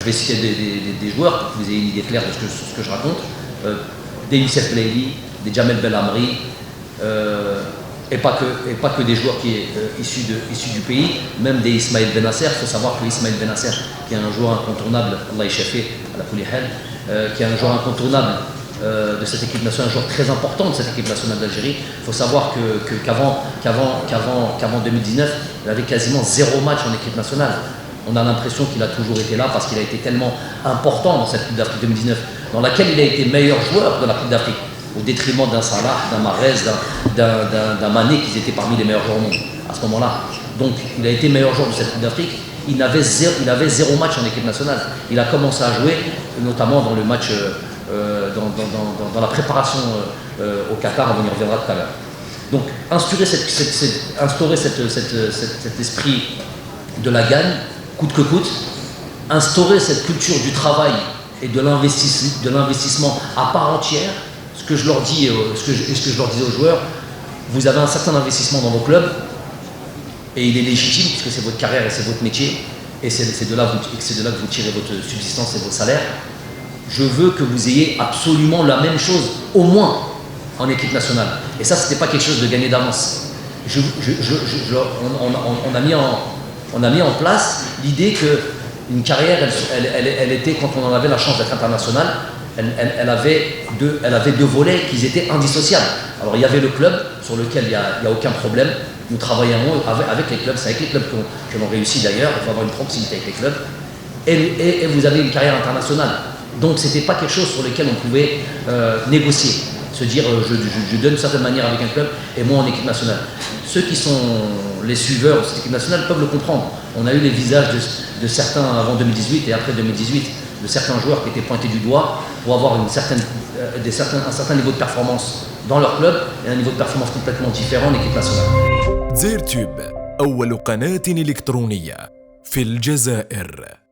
Je vais citer des joueurs pour que vous ayez une idée claire de ce que je raconte. Des Youssef Belaïli, des Jamel Belhamri, et pas que des joueurs issus du pays, même des Ismaël Benasser. Il faut savoir que Ismaël Benasser, qui est un joueur incontournable, Allah Yashafé, à la Koulihel, qui est un joueur incontournable de cette équipe nationale, un joueur très important de cette équipe nationale d'Algérie. Il faut savoir qu'avant 2019, il avait quasiment 0 match en équipe nationale. On a l'impression qu'il a toujours été là parce qu'il a été tellement important dans cette Coupe d'Afrique 2019, dans laquelle il a été meilleur joueur de la Coupe d'Afrique, au détriment d'un Salah, d'un Mahrez, d'un Mané, qui étaient parmi les meilleurs joueurs au monde à ce moment-là. Donc il a été meilleur joueur de cette Coupe d'Afrique. Il avait 0 match en équipe nationale. Il a commencé à jouer, notamment dans le match, dans la préparation au Qatar, on y reviendra tout à l'heure. Donc instaurer cet esprit de la gagne, coûte que coûte, instaurer cette culture du travail et de l'investissement à part entière. Ce que je leur dis, ce que je leur disais aux joueurs, vous avez un certain investissement dans vos clubs et il est légitime puisque c'est votre carrière et c'est votre métier et c'est de là que vous tirez votre subsistance et votre salaire. Je veux que vous ayez absolument la même chose, au moins en équipe nationale. Et ça, c'était pas quelque chose de gagné d'avance. On a mis en place l'idée qu'une carrière, elle était, quand on en avait la chance d'être international, elle avait deux volets qui étaient indissociables. Alors il y avait le club, sur lequel il n'y a aucun problème. Nous travaillons avec les clubs, c'est avec les clubs que l'on réussit d'ailleurs, il faut avoir une proximité avec les clubs. Et vous avez une carrière internationale. Donc ce n'était pas quelque chose sur lequel on pouvait négocier. Se dire je donne d'une certaine manière avec un club et moi en équipe nationale. Ceux qui sont les suiveurs de cette équipe nationale peuvent le comprendre. On a eu les visages de certains avant 2018 et après 2018, de certains joueurs qui étaient pointés du doigt pour avoir un certain niveau de performance dans leur club et un niveau de performance complètement différent en équipe nationale. زيرتيوب أول قناة إلكترونية في الجزائر.